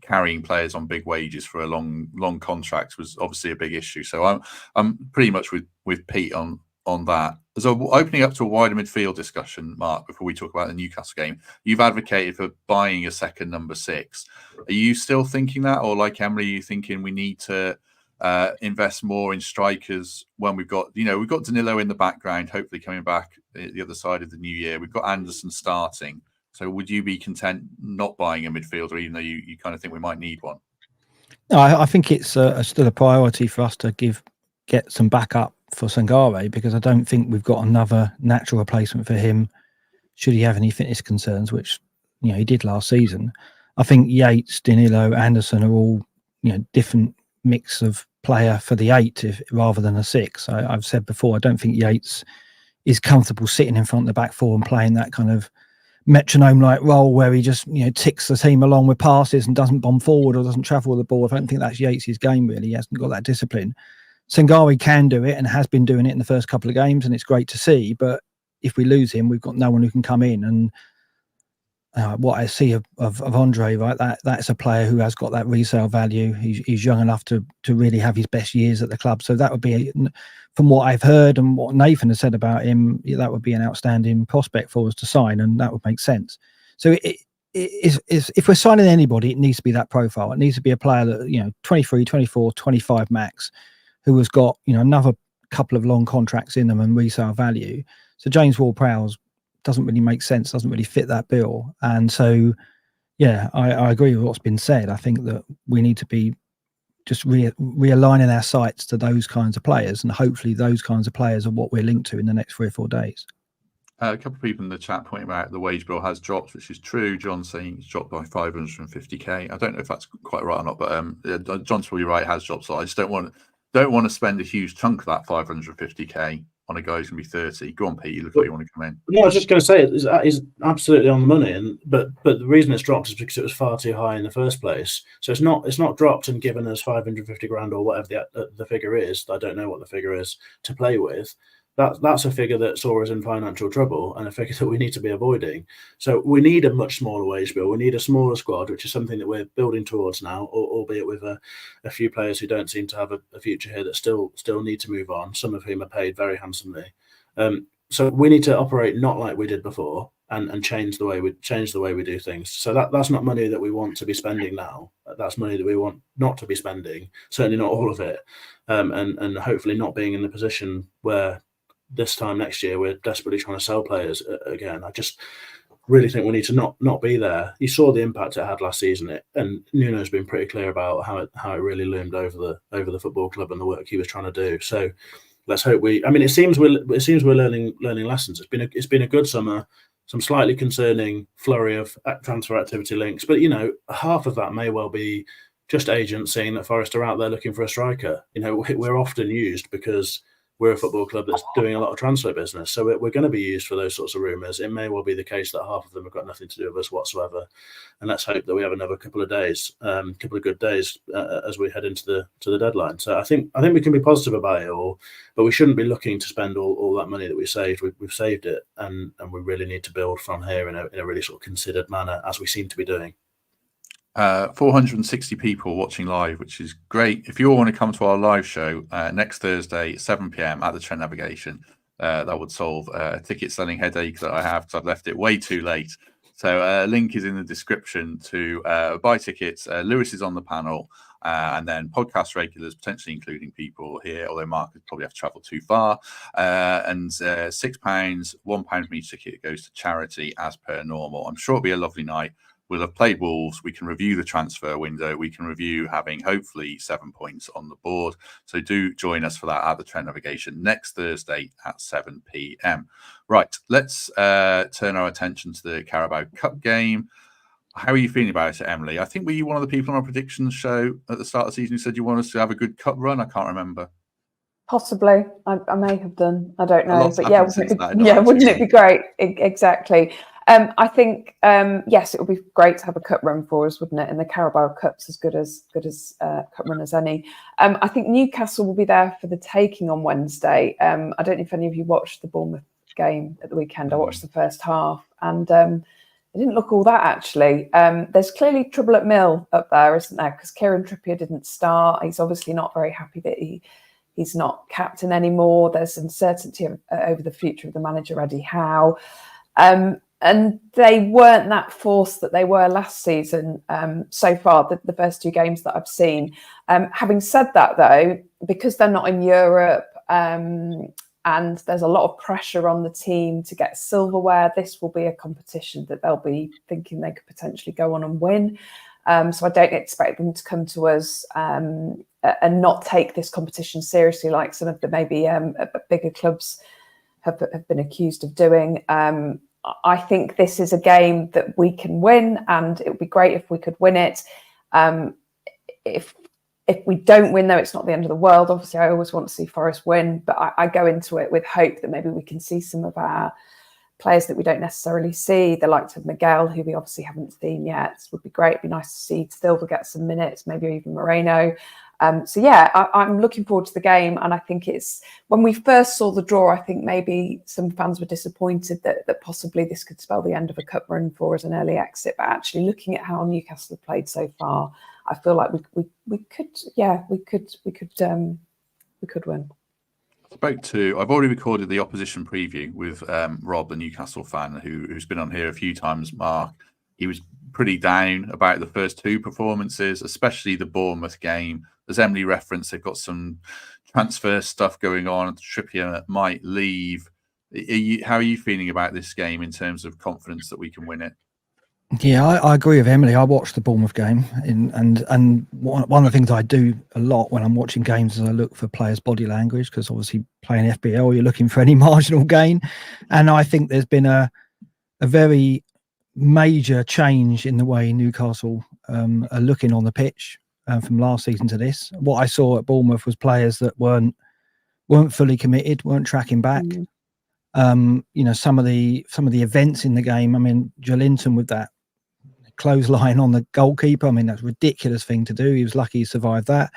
carrying players on big wages for a long contracts was obviously a big issue. So I'm pretty much with Pete on that. So opening up to a wider midfield discussion, Mark, before we talk about the Newcastle game, you've advocated for buying a second number 6. Are you still thinking that, or like Emily, are you thinking we need to invest more in strikers when we've got Danilo in the background, hopefully coming back the other side of the new year? We've got Anderson starting. So would you be content not buying a midfielder, even though you kind of think we might need one? No, I think it's still a priority for us to get some backup for Sangare, because I don't think we've got another natural replacement for him should he have any fitness concerns, which he did last season. I think Yates, Danilo, Anderson are all different mix of player for the 8 rather than a 6. I've said before, I don't think Yates is comfortable sitting in front of the back 4 and playing that kind of metronome-like role where he just ticks the team along with passes and doesn't bomb forward or doesn't travel with the ball. I don't think that's Yates' game, really. He hasn't got that discipline. Sangare can do it and has been doing it in the first couple of games, and it's great to see. But if we lose him, we've got no one who can come in. And what I see of Andre, right, that's a player who has got that resale value. He's young enough to really have his best years at the club. So that would be, from what I've heard and what Nathan has said about him, that would be an outstanding prospect for us to sign, and that would make sense. So if we're signing anybody, it needs to be that profile. It needs to be a player that 23, 24, 25 max, who has got another couple of long contracts in them and resale value. So James Ward-Prowse doesn't really make sense, doesn't really fit that bill. And so, yeah, I agree with what's been said. I think that we need to be just realigning our sights to those kinds of players, and hopefully those kinds of players are what we're linked to in the next 3 or 4 days. A couple of people in the chat pointing out the wage bill has dropped, which is true. John's saying it's dropped by 550k. I don't know if that's quite right or not, but John's probably right, it has dropped. So I just don't want to spend a huge chunk of that 550k on a guy who's going to be 30. Go on, Pete. You look like you want to come in. No, I was just going to say it's absolutely on the money, but the reason it's dropped is because it was far too high in the first place. So it's not dropped and given us 550 grand or whatever the figure is. I don't know what the figure is to play with. That's a figure that saw us in financial trouble and a figure that we need to be avoiding. So we need a much smaller wage bill. We need a smaller squad, which is something that we're building towards now, albeit with a few players who don't seem to have a future here that still need to move on, some of whom are paid very handsomely. So we need to operate not like we did before and change the way we do things. So that's not money that we want to be spending now. That's money that we want not to be spending, certainly not all of it, and hopefully not being in the position where this time next year we're desperately trying to sell players again. I just really think we need to not be there. You saw the impact it had last season, and Nuno's been pretty clear about how it really loomed over the football club and the work he was trying to do. So let's hope it seems we're learning lessons. It's been a good summer. Some slightly concerning flurry of transfer activity links, but half of that may well be just agents saying that Forest are out there looking for a striker. We're often used because we're a football club that's doing a lot of transfer business. So we're going to be used for those sorts of rumours. It may well be the case that half of them have got nothing to do with us whatsoever. And let's hope that we have another couple of good days as we head into the deadline. So I think we can be positive about it all, but we shouldn't be looking to spend all that money that we saved. We've saved it, and we really need to build from here in a really sort of considered manner, as we seem to be doing. 460 people watching live, which is great. If you all want to come to our live show next Thursday, 7 p.m. at the Trent Navigation, that would solve a ticket selling headache that I have because I've left it way too late. So link is in the description to buy tickets. Lewis is on the panel, and then podcast regulars, potentially including people here, although Mark would probably have to travel too far. And £6, £1 from each ticket goes to charity as per normal. I'm sure it'll be a lovely night. We'll have played Wolves. We can review the transfer window. We can review having hopefully 7 points on the board. So do join us for that at the Trent Navigation next Thursday at 7 p.m. Right, let's turn our attention to the Carabao Cup game. How are you feeling about it, Emily? I think were you one of the people on our predictions show at the start of the season who said you want us to have a good cup run? I can't remember. Possibly. I may have done. I don't know. But wouldn't it be great? Exactly. I think, yes, it would be great to have a cup run for us, wouldn't it? And the Carabao Cup's as good as cup run as any. I think Newcastle will be there for the taking on Wednesday. I don't know if any of you watched the Bournemouth game at the weekend. I watched the first half, and it didn't look all that, actually. There's clearly trouble at Mill up there, isn't there? Because Kieran Trippier didn't start. He's obviously not very happy that he's not captain anymore. There's uncertainty over the future of the manager, Eddie Howe. And they weren't that force that they were last season so far, the first two games that I've seen. Having said that, though, because they're not in Europe and there's a lot of pressure on the team to get silverware, this will be a competition that they'll be thinking they could potentially go on and win. So I don't expect them to come to us and not take this competition seriously like some of the maybe bigger clubs have been accused of doing. I think this is a game that we can win, and it would be great if we could win it. If we don't win, though, it's not the end of the world. Obviously, I always want to see Forest win, but I go into it with hope that maybe we can see some of our players that we don't necessarily see, the likes of Miguel, who we obviously haven't seen yet. It would be great. It'd be nice to see Silva get some minutes, maybe even Moreno. So yeah, I'm looking forward to the game, and I think it's when we first saw the draw, I think maybe some fans were disappointed that possibly this could spell the end of a cup run for us, an early exit. But actually, looking at how Newcastle have played so far, I feel like we could win. I've already recorded the opposition preview with Rob, the Newcastle fan, who's been on here a few times. Mark, he was pretty down about the first two performances, especially the Bournemouth game. As Emily referenced, they've got some transfer stuff going on. Trippier might leave. How are you feeling about this game in terms of confidence that we can win it? Yeah, I agree with Emily. I watched the Bournemouth game, and one of the things I do a lot when I'm watching games is I look for players' body language, because obviously playing FBL, you're looking for any marginal gain. And I think there's been a very major change in the way Newcastle are looking on the pitch from last season to this. What I saw at Bournemouth was players that weren't weren't fully committed, weren't tracking back. Some of the events in the game. I mean, Joelinton with that clothesline on the goalkeeper. I mean, that's a ridiculous thing to do. He was lucky he survived that.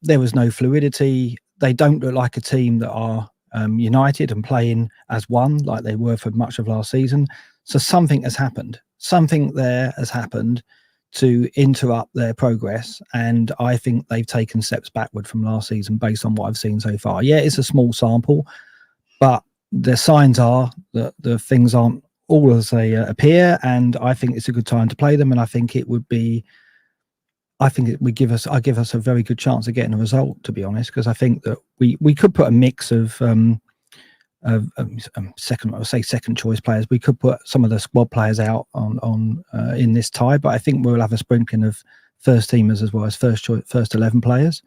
There was no fluidity. They don't look like a team that are united and playing as one like they were for much of last season. So something has happened. Something there has happened to interrupt their progress, and I think they've taken steps backward from last season based on what I've seen so far. Yeah, it's a small sample, but the signs are that the things aren't all as they appear, and I think it's a good time to play them, and I think it would give us a very good chance of getting a result, to be honest, because I think that we could put a mix of second choice players. We could put some of the squad players out on in this tie, but I think we'll have a sprinkling of first teamers as well as first 11 players.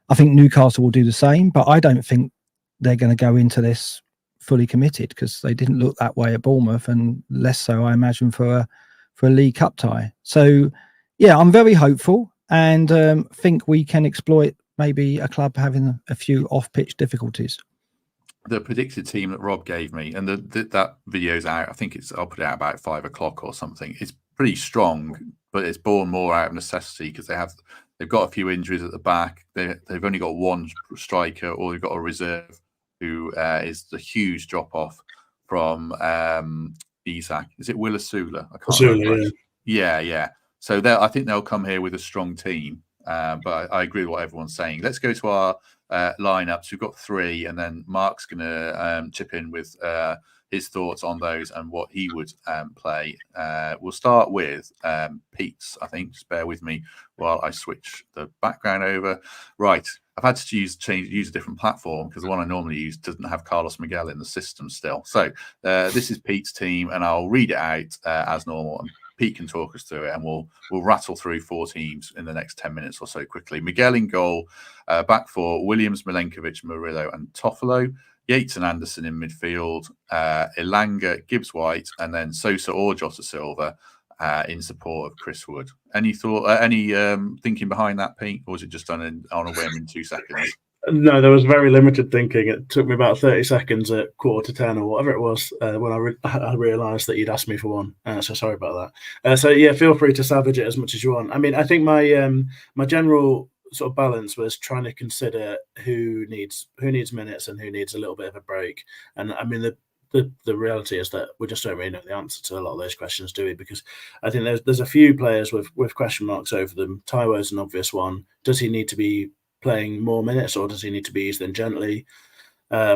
I think Newcastle will do the same, but I don't think they're going to go into this fully committed, because they didn't look that way at Bournemouth, and less so, I imagine, for a League Cup tie. So yeah, I'm very hopeful, and think we can exploit maybe a club having a few off-pitch difficulties. The predicted team that Rob gave me, and that video's out. I think I'll put it out about 5 o'clock or something. It's pretty strong, but it's born more out of necessity because they've got a few injuries at the back. They've only got one striker, or they've got a reserve who is the huge drop off from Isaac. Is it Willisula? I can't remember. Yeah. So I think they'll come here with a strong team. But I agree with what everyone's saying. Let's go to our lineups. We've got 3, and then Mark's going to chip in with his thoughts on those and what he would play. We'll start with Pete's, I think. Just bear with me while I switch the background over. Right. I've had to use a different platform because the one I normally use doesn't have Carlos Miguel in the system still. So this is Pete's team, and I'll read it out as normal. And Pete can talk us through it, and we'll rattle through 4 teams in the next 10 minutes or so quickly. Miguel in goal, back 4, Williams, Milenkovic, Murillo, and Toffolo. Yates and Anderson in midfield, Elanga, Gibbs-White, and then Sosa or Jota Silva in support of Chris Wood. Any thinking behind that, Pete, or was it just done on a whim in 2 seconds? No, there was very limited thinking. It took me about 30 seconds at 9:45 or whatever it was when I realised that you'd asked me for one. So sorry about that. So yeah, feel free to savage it as much as you want. I mean, I think my general sort of balance was trying to consider who needs minutes and who needs a little bit of a break. And I mean, the reality is that we just don't really know the answer to a lot of those questions, do we? Because I think there's a few players with question marks over them. Taiwo's an obvious one. Does he need to be playing more minutes, or does he need to be eased in gently? I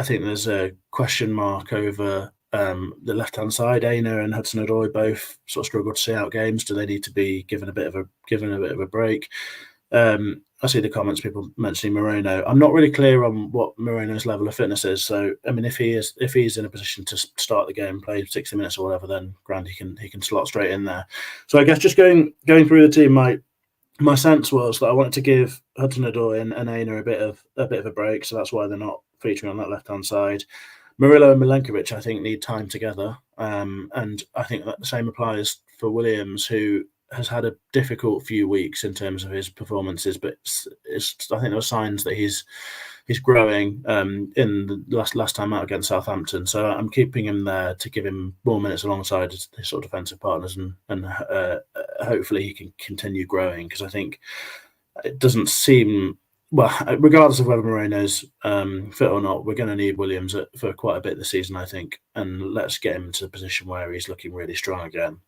think there's a question mark over the left-hand side. Aina and Hudson-Odoi both sort of struggle to see out games. Do they need to be given a bit of a break? I see the comments, people mentioning Moreno. I'm not really clear on what Moreno's level of fitness is. So, I mean, if he's in a position to start the game, play 60 minutes or whatever, then grand, he can slot straight in there. So, I guess just going through the team, my sense was that I wanted to give Hudson-Odoi and Aina a bit of a break, so that's why they're not featuring on that left-hand side. Murillo and Milenkovic, I think, need time together, and I think that the same applies for Williams, who has had a difficult few weeks in terms of his performances, but I think there were signs that he's growing in the last time out against Southampton. So I'm keeping him there to give him more minutes alongside his sort of defensive partners, and hopefully he can continue growing, because I think it doesn't seem, well, regardless of whether Moreno's fit or not, we're going to need Williams for quite a bit this season, I think, and let's get him to a position where he's looking really strong again.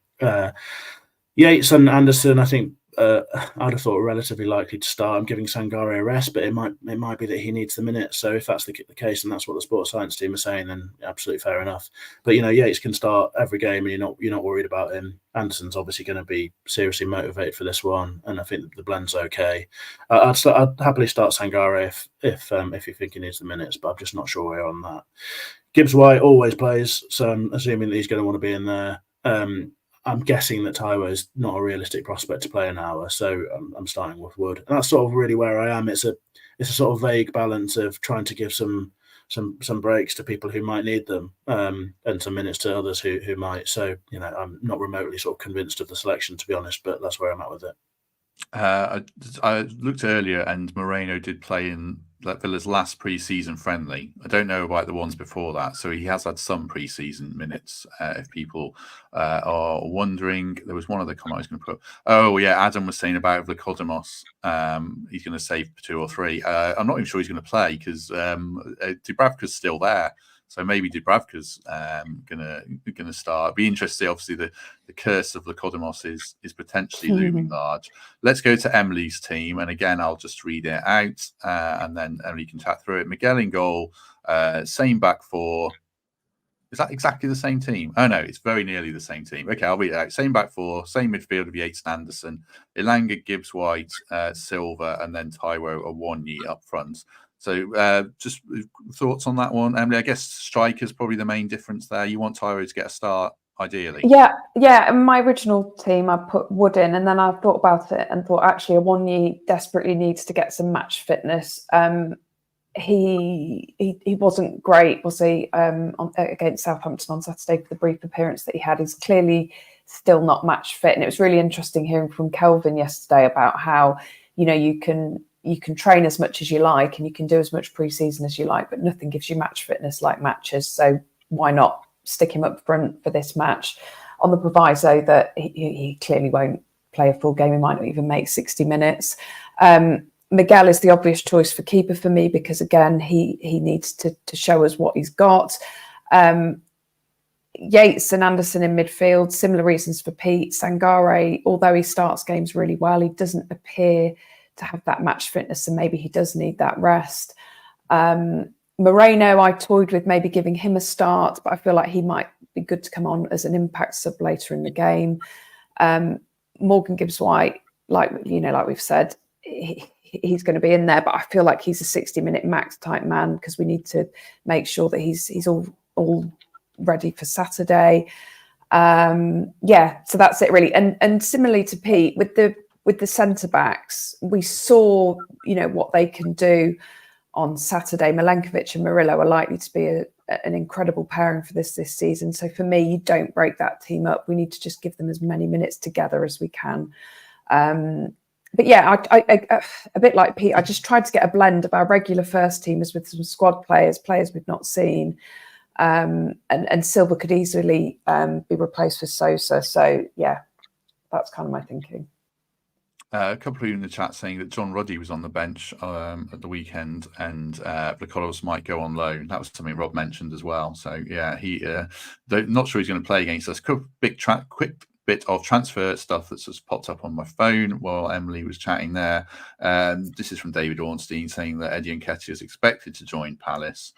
Yates and Anderson, I think I'd have thought relatively likely to start. I'm giving Sangare a rest, but it might be that he needs the minutes. So if that's the case, and that's what the sports science team is saying, then absolutely fair enough. But Yates can start every game, and you're not worried about him. Anderson's obviously going to be seriously motivated for this one, and I think the blend's okay. I'd happily start Sangare if you think he needs the minutes, but I'm just not sure we're on that. Gibbs-White always plays, so I'm assuming that he's going to want to be in there. I'm guessing that Taiwo is not a realistic prospect to play an hour, so I'm starting with Wood, and that's sort of really where I am. It's a sort of vague balance of trying to give some breaks to people who might need them, and some minutes to others who might. So I'm not remotely sort of convinced of the selection, to be honest, but that's where I'm at with it. I looked earlier, and Moreno did play in Villa's last pre-season friendly. I don't know about the ones before that, so he has had some pre-season minutes. If people are wondering, there was one other comment I was going to put. Oh yeah, Adam was saying about Vlachodimos. He's going to save 2 or 3. I'm not even sure he's going to play because Dubravka's still there. So maybe Dubravka's gonna start. Be interesting. Obviously, the curse of Vlachodimos is potentially looming large. Let's go to Emily's team, and again, I'll just read it out, and then Emily can chat through it. Miguel in goal, same back 4. Is that exactly the same team? Oh no, it's very nearly the same team. Okay, I'll read it out. Same back 4, same midfield of Yates and Anderson, Elanga, Gibbs White, Silva, and then Taiwo Awoniyi up front. So just thoughts on that one, Emily? I guess striker's probably the main difference there. You want Taiwo to get a start, ideally. Yeah. And my original team, I put Wood in, and then I thought about it and thought actually Awoniyi desperately needs to get some match fitness. He wasn't great, was he, against Southampton on Saturday for the brief appearance that he had. He's clearly still not match fit, and it was really interesting hearing from Kelvin yesterday about how you can train as much as you like and you can do as much pre-season as you like, but nothing gives you match fitness like matches. So why not stick him up front for this match on the proviso that he clearly won't play a full game. He might not even make 60 minutes. Miguel is the obvious choice for keeper for me because, again, he needs to show us what he's got. Yates and Anderson in midfield, similar reasons for Pete. Sangare, although he starts games really well, he doesn't appear to have that match fitness, and maybe he does need that rest. Moreno, I toyed with maybe giving him a start, but I feel like he might be good to come on as an impact sub later in the game. Morgan Gibbs-White, like we've said, he's going to be in there, but I feel like he's a 60-minute max type man because we need to make sure that he's all ready for Saturday. So that's it really. And similarly to Pete, with the centre backs, we saw what they can do on Saturday. Milenkovic and Murillo are likely to be an incredible pairing for this season. So for me, you don't break that team up. We need to just give them as many minutes together as we can. But yeah, I a bit like Pete, I just tried to get a blend of our regular first teamers with some squad players we've not seen. And Silva could easily be replaced with Sosa. So yeah, that's kind of my thinking. A couple of you in the chat saying that John Ruddy was on the bench at the weekend, and Vlachodimos might go on loan. That was something Rob mentioned as well. So yeah, not sure he's going to play against us. Quick bit of transfer stuff that's just popped up on my phone while Emily was chatting there. This is from David Ornstein saying that Eddie Nketiah is expected to join Palace.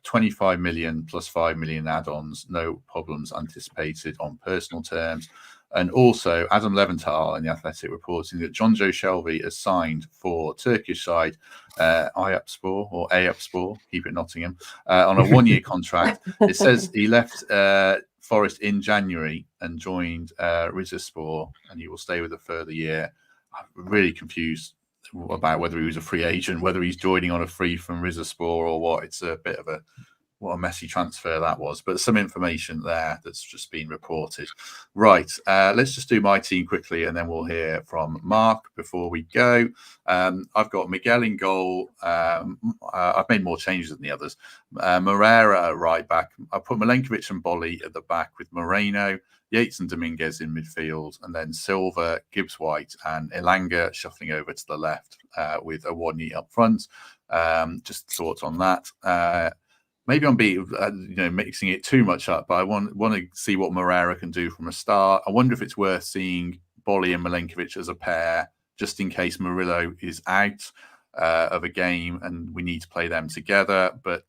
25 million plus 5 million add-ons, no problems anticipated on personal terms. And also, Adam Leventhal in The Athletic reporting that John Joe Shelvey has signed for Turkish side Eyüpspor or Eyüpspor, keep it Nottingham, on a 1-year contract. It says he left Forest in January and joined Rizespor, and he will stay with a further year. I'm really confused about whether he was a free agent, whether he's joining on a free from Rizespor or what. It's a bit of what a messy transfer that was, but some information there that's just been reported. Right, let's just do my team quickly and then we'll hear from Mark before we go. I've got Miguel in goal. I've made more changes than the others. Moreira right back. I put Milenkovic and Bolly at the back with Moreno, Yates and Dominguez in midfield, and then Silva, Gibbs-White and Elanga shuffling over to the left with Awoniyi up front. Just thoughts on that. Maybe I'm mixing it too much up, but I want to see what Moreira can do from a start. I wonder if it's worth seeing Bolly and Milenkovic as a pair, just in case Murillo is out of a game and we need to play them together. But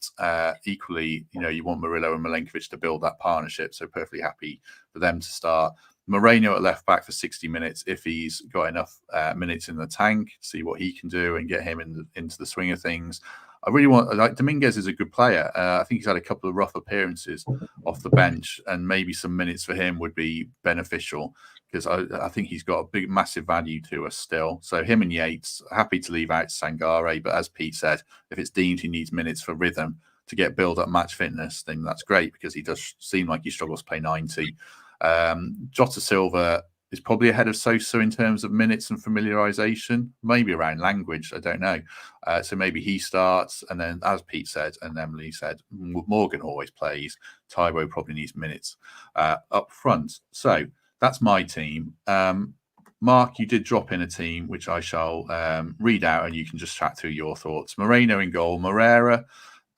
equally, you want Murillo and Milenkovic to build that partnership. So perfectly happy for them to start. Moreno at left back for 60 minutes if he's got enough minutes in the tank, see what he can do and get him into the swing of things. I really want, Dominguez is a good player. I think he's had a couple of rough appearances off the bench, and maybe some minutes for him would be beneficial because I think he's got a massive value to us still. So him and Yates, happy to leave out Sangare, but as Pete said, if it's deemed he needs minutes for rhythm to get build-up match fitness, then that's great because he does seem like he struggles to play 90. Jota Silva, is probably ahead of Sosa in terms of minutes and familiarisation, maybe around language. I don't know. So maybe he starts, and then, as Pete said and Emily said, Morgan always plays. Taiwo probably needs minutes up front. So that's my team. Mark, you did drop in a team, which I shall read out, and you can just chat through your thoughts. Moreno in goal, Moreira,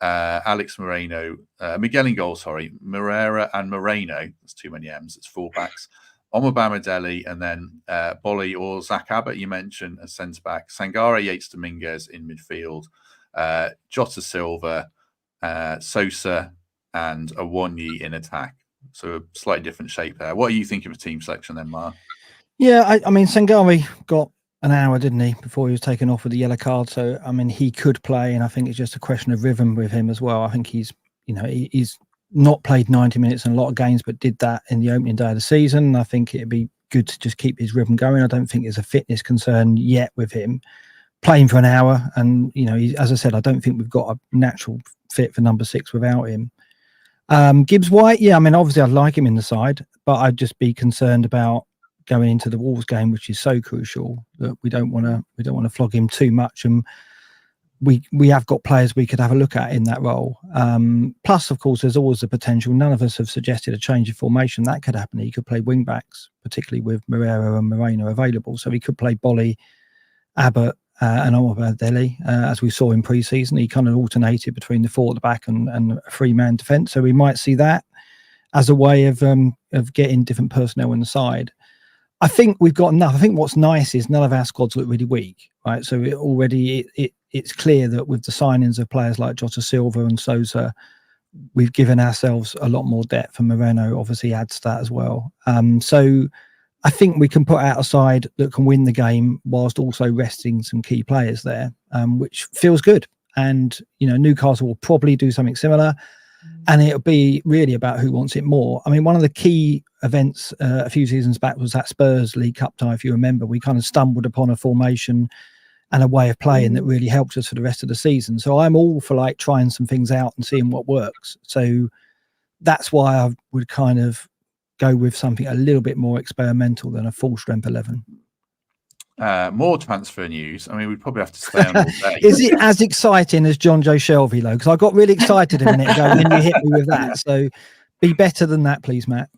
Alex Moreno, Miguel in goal, sorry, Moreira and Moreno. That's too many M's. It's fullbacks. Omobama Deli, and then Bolly or Zach Abbott, you mentioned, as centre back. Sangare, Yates, Dominguez in midfield. Jota Silva, Sosa, and Awonyi in attack. So a slightly different shape there. What are you thinking of team selection then, Mark? Yeah, I mean, Sangare got an hour, didn't he, before he was taken off with the yellow card. So, I mean, he could play, and I think it's just a question of rhythm with him as well. I think he's not played 90 minutes in a lot of games, but did that in the opening day of the season. I think it'd be good to just keep his rhythm going. I don't think there's a fitness concern yet with him playing for an hour. And, as I said, I don't think we've got a natural fit for number 6 without him. Gibbs White, yeah, I mean, obviously I'd like him in the side, but I'd just be concerned about going into the Wolves game, which is so crucial that we don't want to flog him too much. And we have got players we could have a look at in that role. Plus, of course, there's always the potential. None of us have suggested a change of formation. That could happen. He could play wing backs, particularly with Moreira and Moreno available. So he could play Bolly, Abbott, and Omobadeli, as we saw in pre-season. He kind of alternated between the 4 at the back and a 3-man defence. So we might see that as a way of getting different personnel in the side. I think we've got enough. I think what's nice is none of our squads look really weak, right? So it's clear that with the signings of players like Jota Silva and Sosa, we've given ourselves a lot more depth, and Moreno obviously adds to that as well. So I think we can put out a side that can win the game whilst also resting some key players there, which feels good. And, Newcastle will probably do something similar, and it'll be really about who wants it more. I mean, one of the key events a few seasons back was that Spurs League Cup tie. If you remember, we kind of stumbled upon a formation and a way of playing that really helped us for the rest of the season. So I'm all for trying some things out and seeing what works. So that's why I would kind of go with something a little bit more experimental than a full strength 11. More transfer news. I mean, we'd probably have to stay on all day. Is it as exciting as John Joe Shelby, though? Because I got really excited a minute ago when you hit me with that. So be better than that, please, Matt.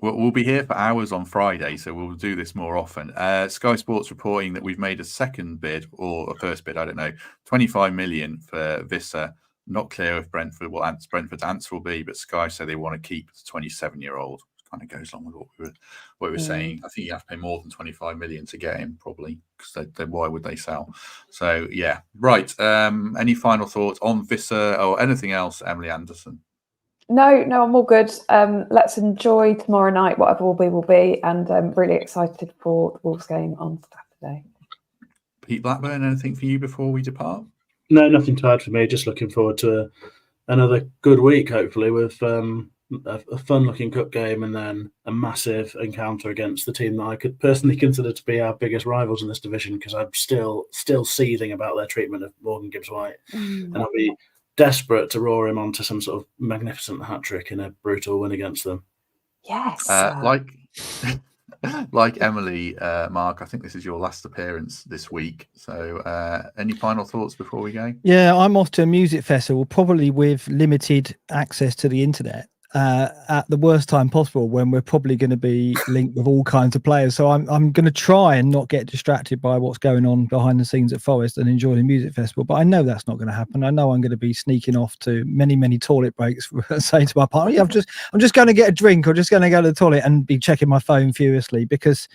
We'll be here for hours on Friday, so we'll do this more often. Sky Sports reporting that we've made a second bid, or a first bid, I don't know, 25 million for Wissa. Not clear if Brentford's answer will be, but Sky say they want to keep the 27-year-old. Kind of goes along with what we were saying. I think you have to pay more than 25 million to get him, probably, because why would they sell? So yeah, right. Any final thoughts on Wissa or anything else, Emily Anderson? No, I'm all good. Let's enjoy tomorrow night, whatever will be, and really excited for the Wolves game on Saturday. Pete Blackburn, anything for you before we depart? No, nothing to add for me. Just looking forward to another good week, hopefully, with a fun-looking cup game and then a massive encounter against the team that I could personally consider to be our biggest rivals in this division, because I'm still seething about their treatment of Morgan Gibbs White, and I'll be desperate to roar him onto some sort of magnificent hat-trick in a brutal win against them. Yes. Like Emily, Mark, I think this is your last appearance this week. So any final thoughts before we go? Yeah, I'm off to a music festival, probably with limited access to the internet, at the worst time possible, when we're probably going to be linked with all kinds of players. So I'm going to try and not get distracted by what's going on behind the scenes at Forest and enjoy the music festival. But I know that's not going to happen. I know I'm going to be sneaking off to many toilet breaks, saying to my partner, yeah, I'm just going to get a drink, or just going to go to the toilet, and be checking my phone furiously, because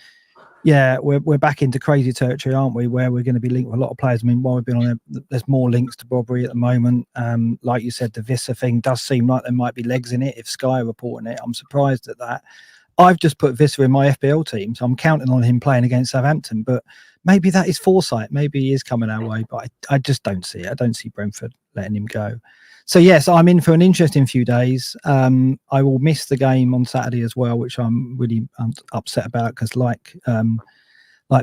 yeah, we're back into crazy territory, aren't we? Where we're going to be linked with a lot of players. I mean, while we've been on there, there's more links to Bobbery at the moment. Like you said, the Wissa thing does seem like there might be legs in it. If Sky are reporting it, I'm surprised at that. I've just put Wissa in my FPL team, so I'm counting on him playing against Southampton. But maybe that is foresight. Maybe he is coming our way, but I just don't see it. I don't see Brentford letting him go. So yes, I'm in for an interesting few days. I will miss the game on Saturday as well, which I'm really upset about, because like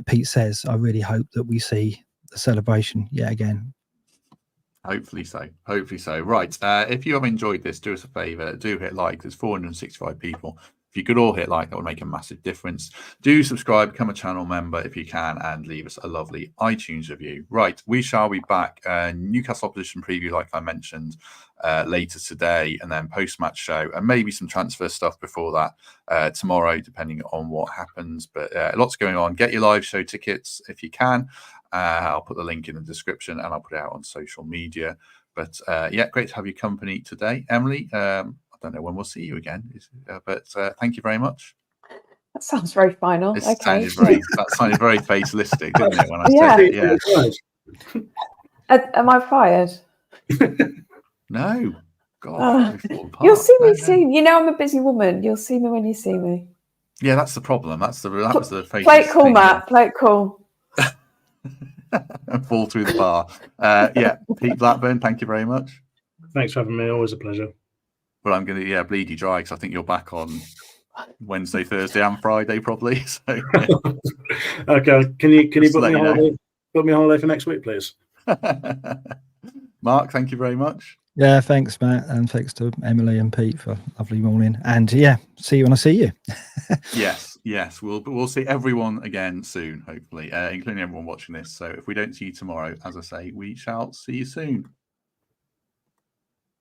Pete says, I really hope that we see the celebration yet again. Hopefully so. Right. If you have enjoyed this, do us a favour. Do hit like. There's 465 people If you could all hit like, that would make a massive difference. Do subscribe, become a channel member if you can, and leave us a lovely iTunes review. Right, we shall be back. Newcastle opposition preview, like I mentioned, later today, and then post-match show, and maybe some transfer stuff before that tomorrow, depending on what happens. But lots going on. Get your live show tickets if you can. I'll put the link in the description, and I'll put it out on social media. But yeah, great to have your company today, Emily. I don't know when we'll see you again, but thank you very much. That sounds very final. It Okay. sounded very fatalistic, didn't it? When I said it, yeah. Am I fired? No, God, we fall apart. You'll see me No. soon. You know I'm a busy woman. You'll see me when you see me. Yeah, that's the problem. That was the fatalist Play it cool, thing, Matt. Play it cool. And fall through the bar. Yeah, Pete Blackburn, thank you very much. Thanks for having me. Always a pleasure. But I'm going to bleed you dry because I think you're back on Wednesday, Thursday, and Friday probably. So yeah. Okay, can you Just book let me you know. book me a holiday for next week, please? Mark, thank you very much. Yeah, thanks, Matt, and thanks to Emily and Pete for a lovely morning. And yeah, see you when I see you. Yes, we'll see everyone again soon, hopefully, including everyone watching this. So if we don't see you tomorrow, as I say, we shall see you soon.